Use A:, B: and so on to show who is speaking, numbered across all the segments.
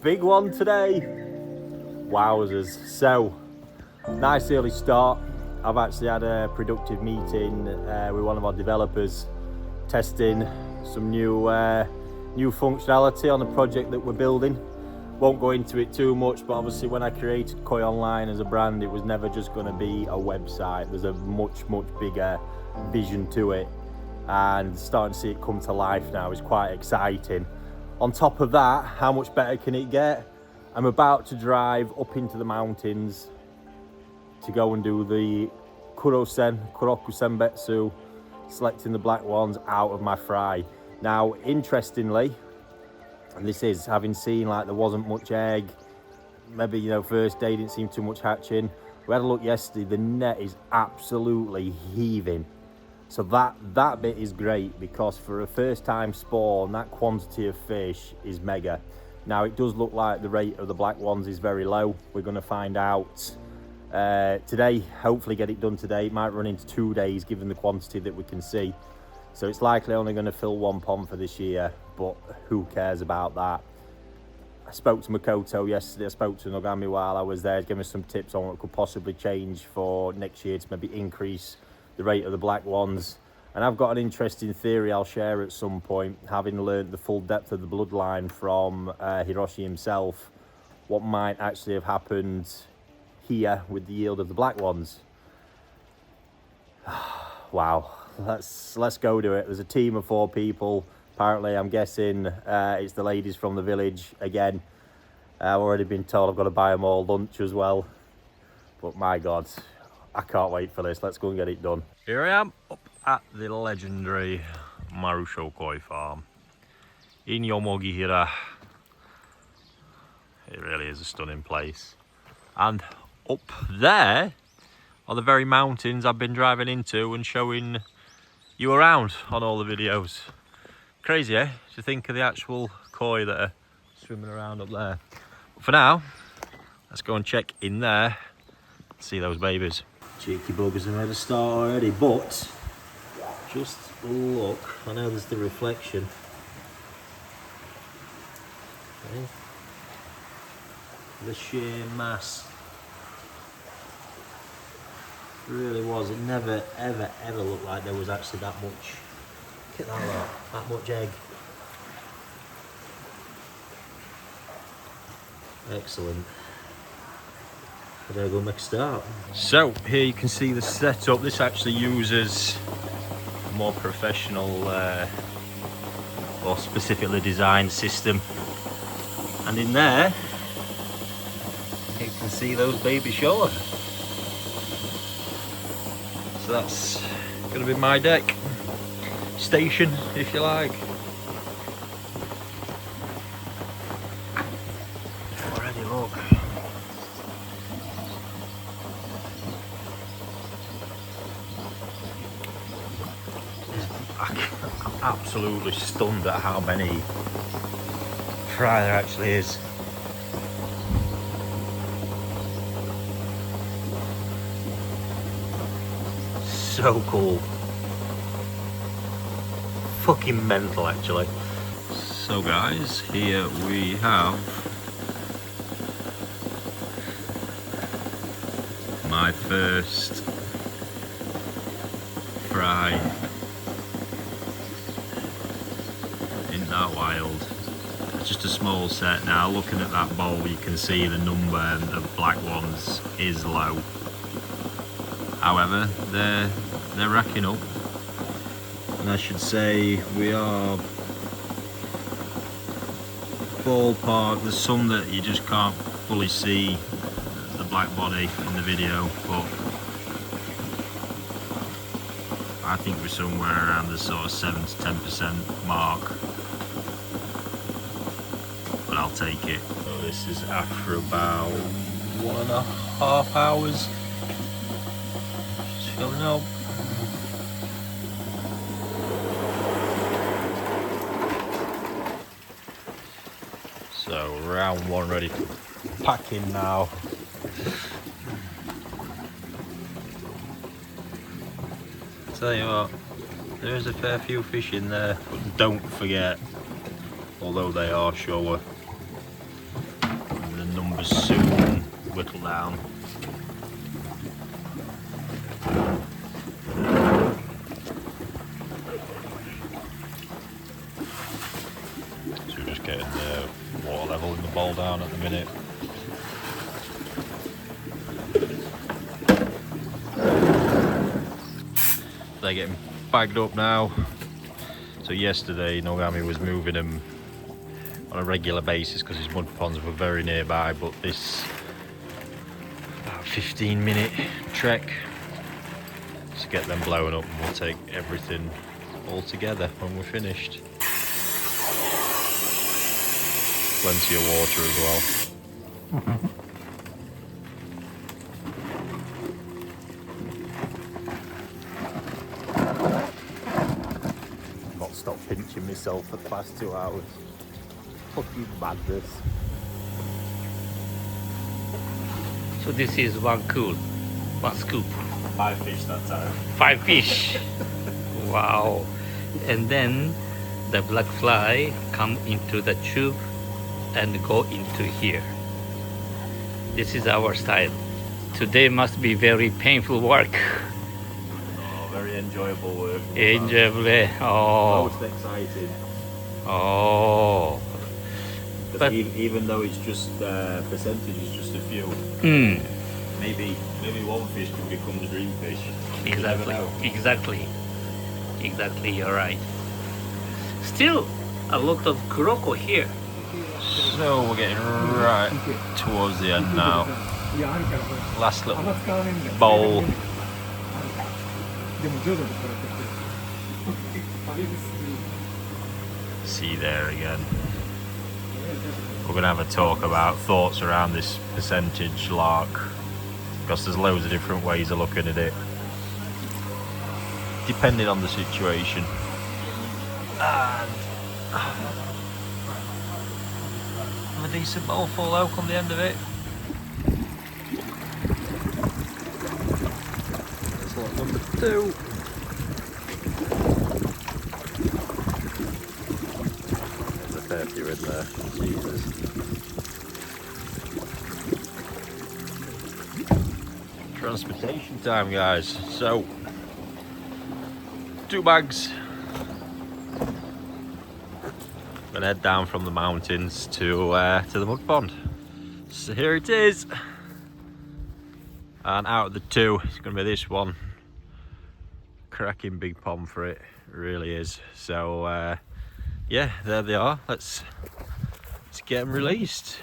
A: big one today. Wowzers. So, nice early start. I've actually had a productive meeting with one of our developers, testing some new functionality on a project that we're building. Won't go into it too much, but obviously when I created Koi Online as a brand, it was never just going to be a website. There's a much bigger vision to it, and starting to see it come to life now is quite exciting. On top of that, how much better can it get? I'm about to drive up into the mountains to go and do the Kuroko senbetsu, selecting the black ones out of my fry. Now, interestingly, and this is having seen like there wasn't much egg, maybe, you know, first day didn't seem too much hatching. We had a look yesterday, the net is absolutely heaving. So that bit is great, because for a first time spawn, that quantity of fish is mega. Now it does look like the rate of the black ones is very low. We're going to find out today, hopefully get it done today. It might run into 2 days given the quantity that we can see. So it's likely only going to fill one pond for this year, but who cares about that? I spoke to Makoto yesterday, I spoke to Nogami while I was there, gave me some tips on what could possibly change for next year to maybe increase the rate of the black ones. And I've got an interesting theory I'll share at some point, having learned the full depth of the bloodline from Hiroshi himself, what might actually have happened here with the yield of the black ones. Wow. Let's go to it. There's a team of 4 people. Apparently, I'm guessing it's the ladies from the village again. I've already been told I've got to buy them all lunch as well. But my God, I can't wait for this. Let's go and get it done. Here I am up at the legendary Marusho koi farm in Yomogihira. It really is a stunning place. And up there are the very mountains I've been driving into and showing you around on all the videos. Crazy, eh? To think of the actual koi that are swimming around up there. But for now, let's go and check in there, see those babies. Cheeky buggers have made a start already, but just look. I know there's the reflection. Okay. The sheer mass. It really was. It never ever looked like there was actually that much. Look at that lot, that much egg. Excellent. I better go make a start. So here you can see the setup. This actually uses a more professional or specifically designed system. And in there you can see those baby Showa. So that's going to be my deck station, if you like. Already look. I'm absolutely stunned at how many fry there actually is. So cool. Fucking mental, actually. So guys, here we have my first fry. Isn't that wild? It's just a small set now. Looking at that bowl, you can see the number of black ones is low. However, they're racking up, and I should say we are ballpark. There's some that you just can't fully see the black body in the video, but I think we're somewhere around the sort of 7 to 10% mark, but I'll take it. So this is after about 1.5 hours. Filling up. So round 1 ready to pack in now. Tell you what, there is a fair few fish in there, but don't forget, although they are Showa, will soon whittle down. So we're just getting the water level in the bowl down at the minute. They're getting bagged up now. So yesterday Nogami was moving them on a regular basis because his mud ponds were very nearby, but this about 15-minute trek to get them blowing up, and we'll take everything all together when we're finished. Plenty of water as well. I've not stopped pinching myself for the past 2 hours. Fucking madness.
B: So this is one scoop.
A: 5 fish that time.
B: 5 fish. Wow. And then the black fly come into the tube and go into here. This is our style. Today must be very painful work.
A: Oh, very enjoyable work.
B: Enjoyable. Oh.
A: Most exciting.
B: Oh.
A: But even though it's just percentage is just a few. Maybe one fish could become the dream fish.
B: Exactly, you're right. Still a lot of Kuroko here.
A: So we're getting right towards the end now. Last little bowl. See there again. We're going to have a talk about thoughts around this percentage lark, because there's loads of different ways of looking at it, depending on the situation. And have a decent bowlful though come the end of it. That's lot number 2. There's a fair few in there. Jesus. Transportation time, guys. So 2 bags. Gonna head down from the mountains to the mud pond. So here it is. And out of the 2, it's gonna be this one. Cracking big pond for it. It really is. So yeah, there they are. Let's get them released.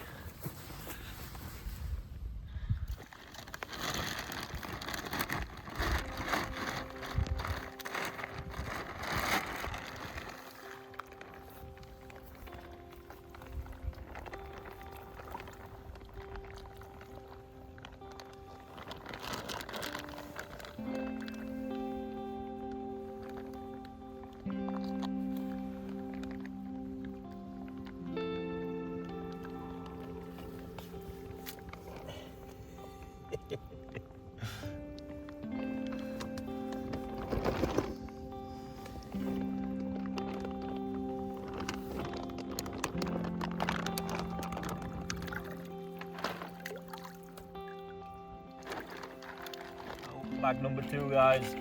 A: Bag number 2, guys.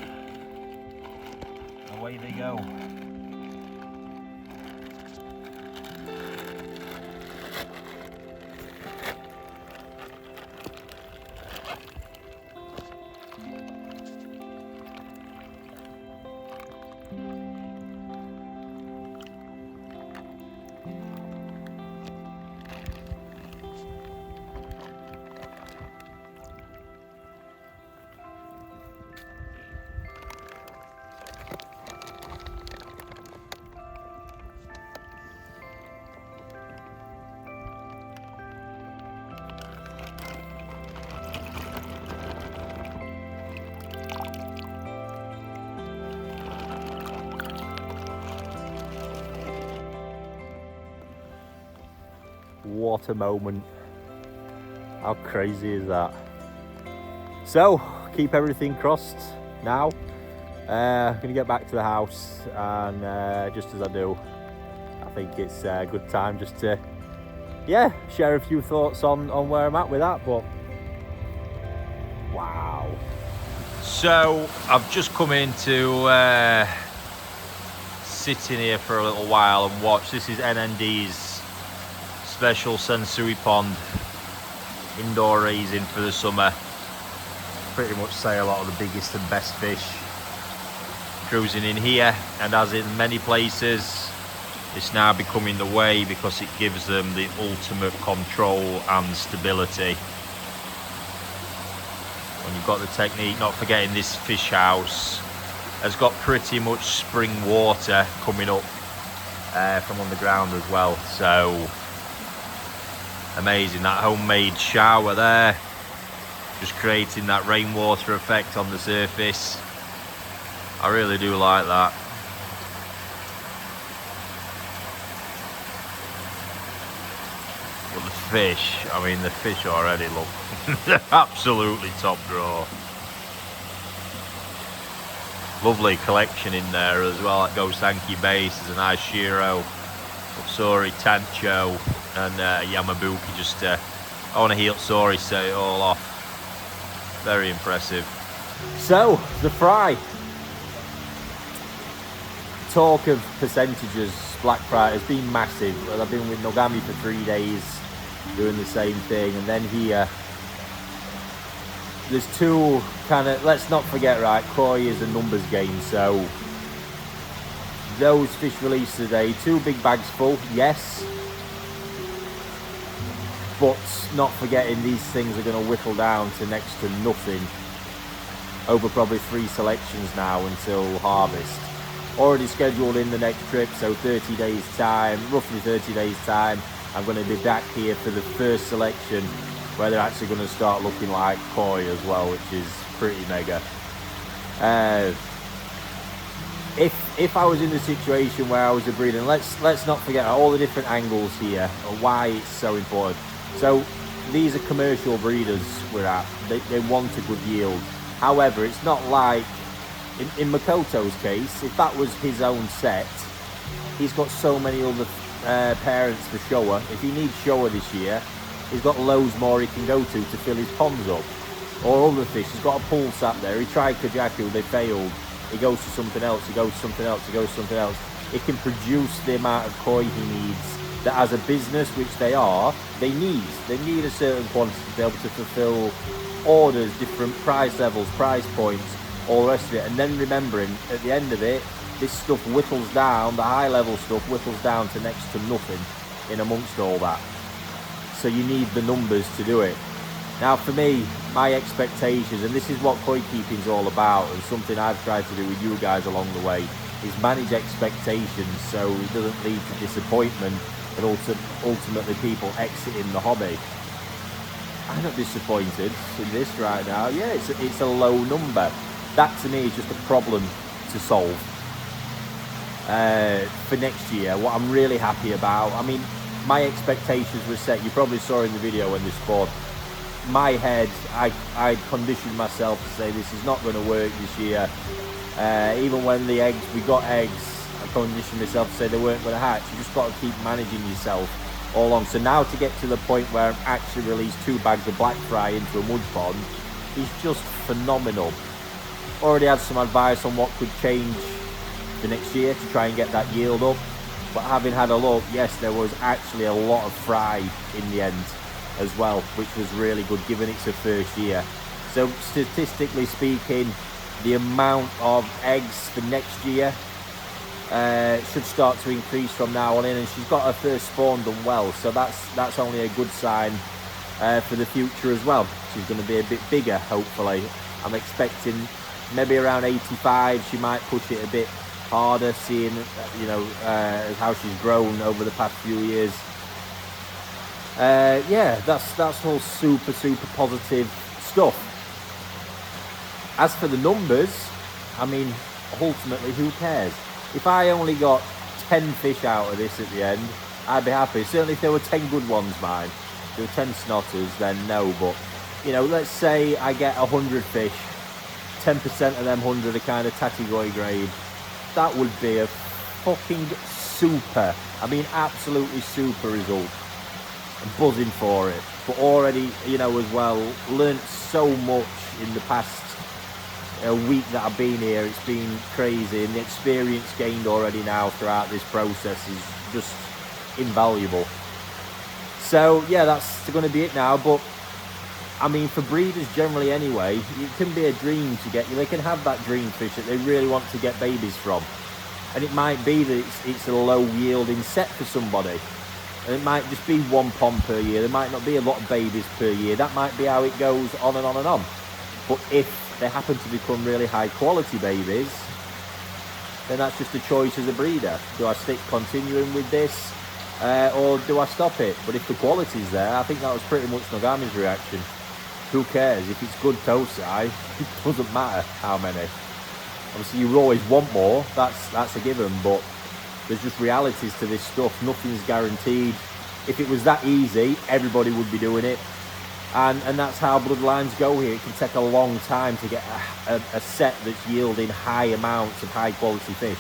A: Away they go. What a moment. How crazy is that? So, keep everything crossed now. I'm going to get back to the house, and just as I do, I think it's a good time just to yeah, share a few thoughts on where I'm at with that. But wow. So I've just come in to sit in here for a little while and watch. This is N.J.'s special Sensui pond, indoor raising for the summer. Pretty much say a lot of the biggest and best fish cruising in here, and as in many places, it's now becoming the way because it gives them the ultimate control and stability. When you've got the technique, not forgetting this fish house has got pretty much spring water coming up from underground as well. So amazing, that homemade shower there, just creating that rainwater effect on the surface. I really do like that. But the fish, I mean, the fish already look they're absolutely top draw. Lovely collection in there as well. At Gosanki base, there's a nice Shiro, Utsuri, Tancho, and Yamabuki. Just Onahee Utsuri set it all off. Very impressive. So, the fry. Talk of percentages, black fry has been massive. Well, I've been with Nogami for 3 days doing the same thing, and then here there's two kind of, let's not forget, right, koi is a numbers game. So those fish released today, 2 big bags full, yes, but not forgetting these things are going to whittle down to next to nothing over probably 3 selections now until harvest. Already scheduled in the next trip, so 30 days time, roughly 30 days time, I'm going to be back here for the first selection where they're actually going to start looking like koi as well, which is pretty mega. If I was in the situation where I was a breeder, and let's not forget all the different angles here and why it's so important. So these are commercial breeders we're at. They want a good yield. However, it's not like in Makoto's case, if that was his own set, he's got so many other parents for Showa. If he needs Showa this year, he's got loads more he can go to fill his ponds up. Or other fish, he's got a pool sat there. He tried Kajaku, they failed. He goes to something else, he goes to something else, he goes to something else. It can produce the amount of koi he needs, that as a business, which they are, they need a certain quantity to be able to fulfill orders, different price levels, price points, all the rest of it. And then remembering, at the end of it, this stuff whittles down, the high level stuff whittles down to next to nothing in amongst all that. So you need the numbers to do it. Now for me, my expectations, and this is what koi keeping is all about, and something I've tried to do with you guys along the way, is manage expectations so it doesn't lead to disappointment and ultimately people exiting the hobby. I'm not disappointed in this right now. Yeah, it's a low number. That to me is just a problem to solve. For next year, what I'm really happy about, I mean, my expectations were set. You probably saw in the video when this spawned. My head, I conditioned myself to say this is not going to work this year. Even when we got eggs, I conditioned myself to say they weren't going to hatch. You just got to keep managing yourself all along. So now to get to the point where I've actually released 2 bags of black fry into a mud pond is just phenomenal. Already had some advice on what could change for next year to try and get that yield up. But having had a look, yes, there was actually a lot of fry in the end as well, which was really good given it's a first year. So statistically speaking, the amount of eggs for next year should start to increase from now on in, and she's got her first spawn done well, so that's only a good sign for the future as well. She's going to be a bit bigger, hopefully. I'm expecting maybe around 85. She might push it a bit harder, seeing how she's grown over the past few years. Yeah, that's all super positive stuff. As for the numbers, I mean, ultimately, who cares? If I only got 10 fish out of this at the end, I'd be happy. Certainly if there were 10 good ones, mine. If there were 10 snotters, then no. But, let's say I get 100 fish, 10% of them 100 are kind of Tatigoi grade. That would be a fucking super, I mean absolutely super result. and buzzing for it. But already, you know, as well, learnt so much in the past week that I've been here. It's been crazy, and the experience gained already now throughout this process is just invaluable. So yeah, that's going to be it now. But I mean, for breeders generally anyway, it can be a dream to get, they can have that dream fish that they really want to get babies from. And it might be that it's a low yielding set for somebody. And it might just be one pond per year. There might not be a lot of babies per year. That might be how it goes on and on and on. But if they happen to become really high quality babies, then that's just a choice as a breeder. Do I stick continuing with this or do I stop it? But if the quality's there, I think that was pretty much Nogami's reaction. Who cares? If it's good Tosai, it doesn't matter how many. Obviously you always want more, that's a given, but there's just realities to this stuff. Nothing's guaranteed. If it was that easy, everybody would be doing it. And that's how bloodlines go here. It can take a long time to get a set that's yielding high amounts of high quality fish.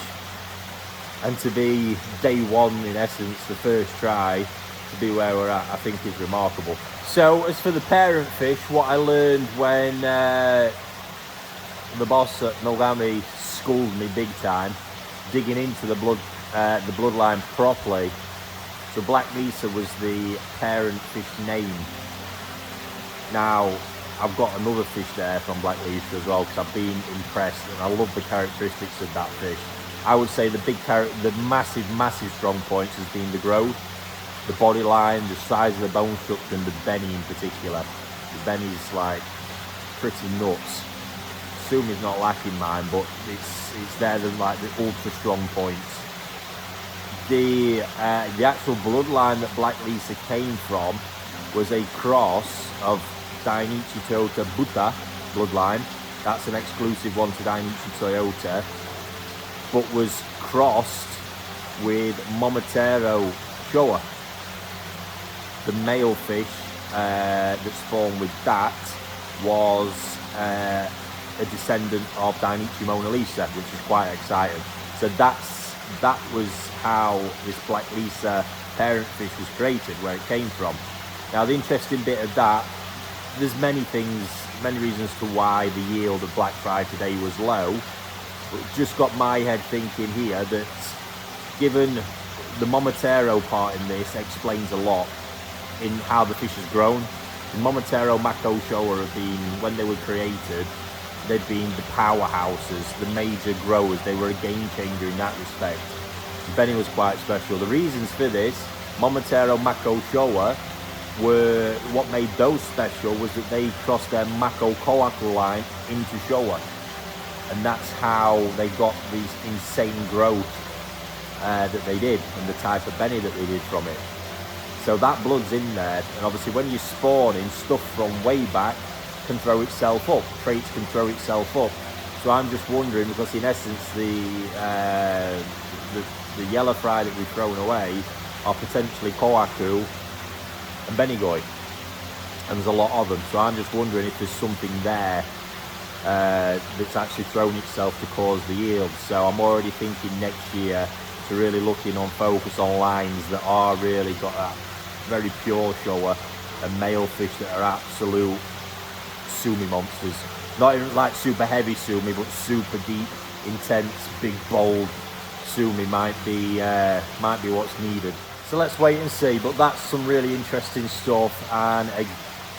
A: And to be day one, in essence, the first try, to be where we're at, I think is remarkable. So as for the parent fish, what I learned when the boss at Nogami schooled me big time, digging into the bloodline properly. So Black Lisa was the parent fish name. Now, I've got another fish there from Black Lisa as well, because I've been impressed and I love the characteristics of that fish. I would say the massive strong points has been the growth, the body line, the size of the bone structure, and the belly in particular. The belly's like pretty nuts. Sumi's not lacking mine, but it's there, the like the ultra strong points. The actual bloodline that Black Lisa came from was a cross of Dainichi Toyota Buta bloodline. That's an exclusive one to Dainichi Toyota, but was crossed with Momotaro Showa. The male fish that spawned with that was a descendant of Dainichi Mona Lisa, which is quite exciting. So that was how this Black Lisa parent fish was created, where it came from. Now the interesting bit of that, there's many reasons to why the yield of black fry today was low, but it just got my head thinking here that given the Momotaro part in this explains a lot in how the fish has grown. The Momotaro Mako Showa have been, when they were created, they'd been the powerhouses, the major growers. They were a game changer in that respect. Benny was quite special. The reasons for this, Momotaro Mako Showa, were what made those special was that they crossed their Mako Kohaku line into Showa, and that's how they got these insane growth that they did, and the type of Benny that they did from it. So that blood's in there, and obviously when you spawn in, stuff from way back can throw itself up, traits can throw itself up. So I'm just wondering, because in essence the yellow fry that we've thrown away are potentially Kohaku and Benigoi, and there's a lot of them. So I'm just wondering if there's something there that's actually thrown itself to cause the yield. So I'm already thinking next year to really looking on focus on lines that are really got that very pure Showa and male fish that are absolute Sumi monsters. Not even like super heavy Sumi, but super deep, intense, big, bold Sumi might be what's needed. So let's wait and see, but that's some really interesting stuff, and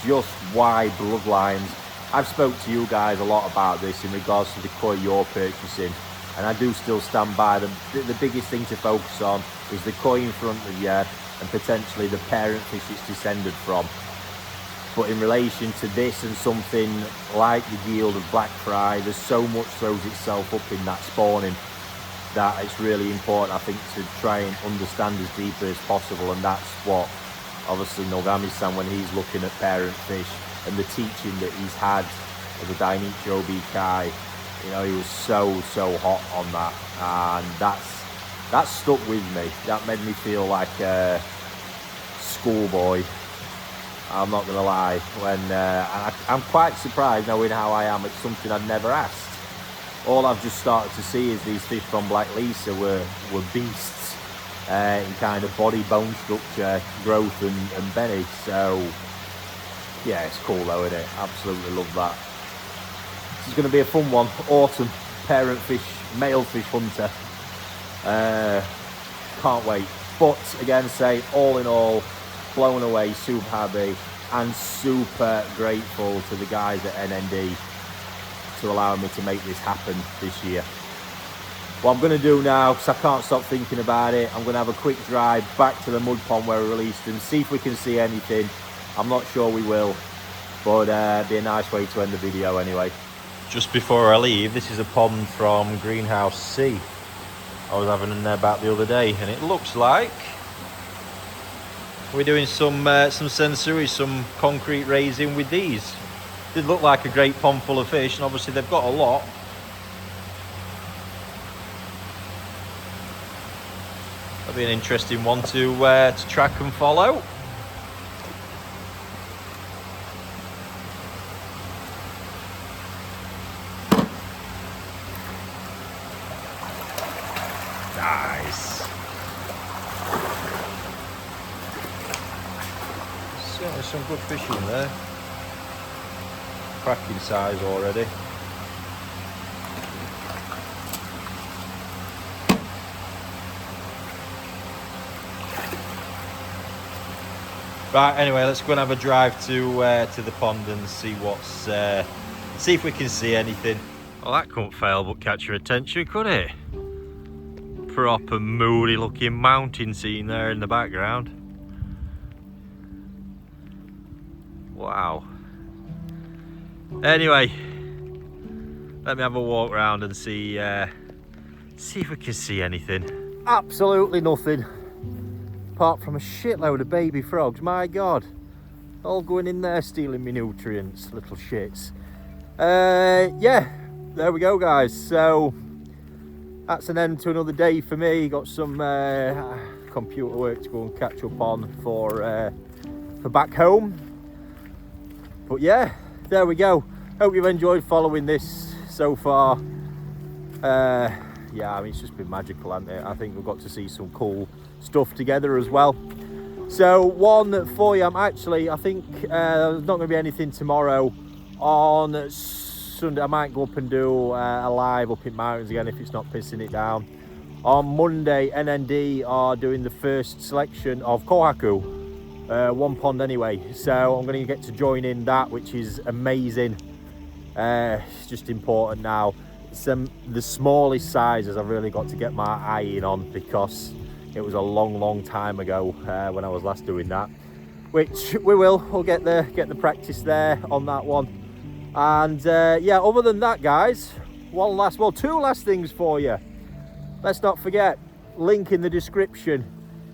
A: just why bloodlines. I've spoke to you guys a lot about this in regards to the koi you're purchasing, and I do still stand by them. The biggest thing to focus on is the koi in front of you and potentially the parent fish it's descended from. But in relation to this and something like the yield of black fry, there's so much throws itself up in that spawning that it's really important, I think, to try and understand as deeply as possible. And that's what obviously Nogami's saying when he's looking at parent fish and the teaching that he's had as a Dainichi Obi-Kai. You know, he was so hot on that, and that stuck with me. That made me feel like a schoolboy, I'm not gonna lie. When I'm quite surprised knowing how I am. It's something I'd never asked. All I've just started to see is these fish from Black Lisa were beasts. in kind of body, bone structure, growth and belly. So yeah, it's cool though, isn't it? Absolutely love that. This is going to be a fun one. Autumn parent fish, male fish hunter. Can't wait. But again, say all in all, blown away, super happy and super grateful to the guys at NND to allow me to make this happen this year. What I'm going to do now, because I can't stop thinking about it, I'm going to have a quick drive back to the mud pond where we released them, see if we can see anything. I'm not sure we will, but it'd be a nice way to end the video anyway. Just before I leave, this is a pond from Greenhouse C. I was having in there about the other day, and it looks like we're doing some sensory, some concrete raising with these. Did look like a great pond full of fish, and obviously they've got a lot. That'll be an interesting one to track and follow. Nice. Certainly some good fish in there. Cracking size already. Right, anyway, let's go and have a drive to the pond and see see if we can see anything. Well, that couldn't fail but catch your attention, could it? Proper moody looking mountain scene there in the background. Wow. Anyway, let me have a walk around and see if we can see anything. Absolutely nothing. Apart from a shitload of baby frogs, my god. All going in there stealing me nutrients, little shits. Yeah, there we go guys. So, that's an end to another day for me. Got some computer work to go and catch up on for back home. But yeah, there we go. Hope you've enjoyed following this so far. Yeah, I mean, it's just been magical, hasn't it? I think we've got to see some cool stuff together as well. So one for you, I think there's not going to be anything tomorrow. On Sunday I might go up and do a live up in mountains again if it's not pissing it down. On Monday NND are doing the first selection of Kohaku, one pond anyway, so I'm going to get to join in that, which is amazing. It's just important now. The smallest sizes I've really got to get my eye in on, because it was a long time ago when I was last doing that, which we'll get the practice there on that one. And yeah, other than that guys, two last things for you. Let's not forget, link in the description.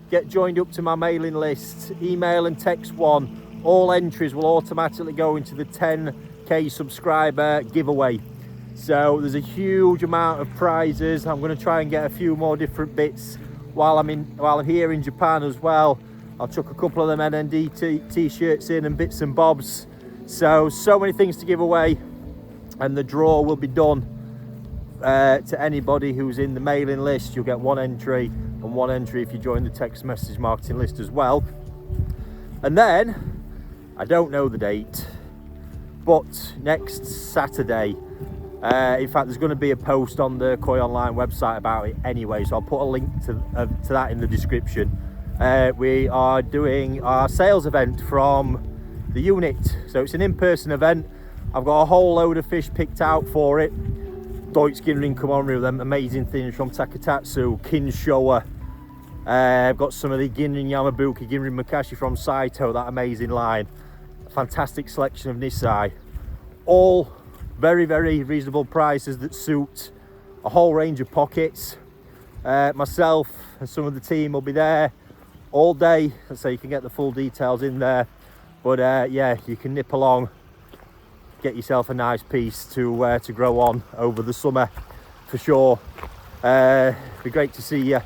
A: Get joined up to my mailing list, email and text one. All entries will automatically go into the 10k subscriber giveaway. So there's a huge amount of prizes. I'm going to try and get a few more different bits while I'm here in Japan as well. I'll chuck a couple of them NND t-shirts in and bits and bobs. So many things to give away, and the draw will be done to anybody who's in the mailing list. You'll get one entry, and one entry if you join the text message marketing list as well. And then, I don't know the date, but next Saturday, in fact, there's going to be a post on the Koi Online website about it anyway, so I'll put a link to that in the description. We are doing our sales event from the unit, so it's an in-person event. I've got a whole load of fish picked out for it. Deutsch Ginrin Komori with them amazing things from Takatatsu, Kin Showa. I've got some of the Ginrin Yamabuki, Ginrin Mukashi from Saito, that amazing line. A fantastic selection of Nisai. All very reasonable prices that suit a whole range of pockets. Myself and some of the team will be there all day, so you can get the full details in there. But yeah, you can nip along, get yourself a nice piece to grow on over the summer for sure. Be great to see you.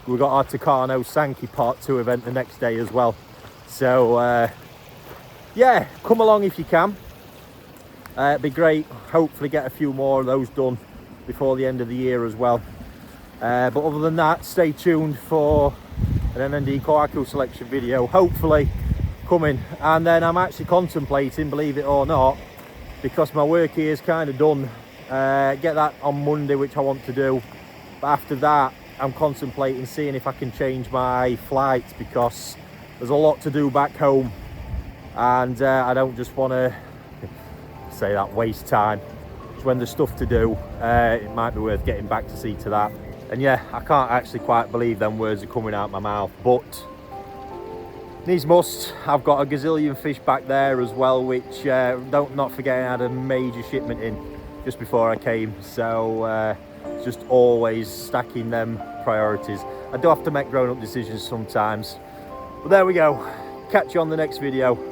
A: We've got our Takano Sankey Part 2 event the next day as well. So yeah, come along if you can. It'd be great. Hopefully get a few more of those done before the end of the year as well. But other than that, stay tuned for and then the Kuroko selection video, hopefully coming. And then I'm actually contemplating, believe it or not, because my work here is kind of done, get that on Monday, which I want to do. But after that, I'm contemplating seeing if I can change my flights, because there's a lot to do back home, and I don't just want to say that waste time. When there's stuff to do, it might be worth getting back to see to that. And yeah, I can't actually quite believe them words are coming out my mouth, but needs must. I've got a gazillion fish back there as well, which not forget I had a major shipment in just before I came, so just always stacking them priorities. I do have to make grown-up decisions sometimes, but there we go. Catch you on the next video.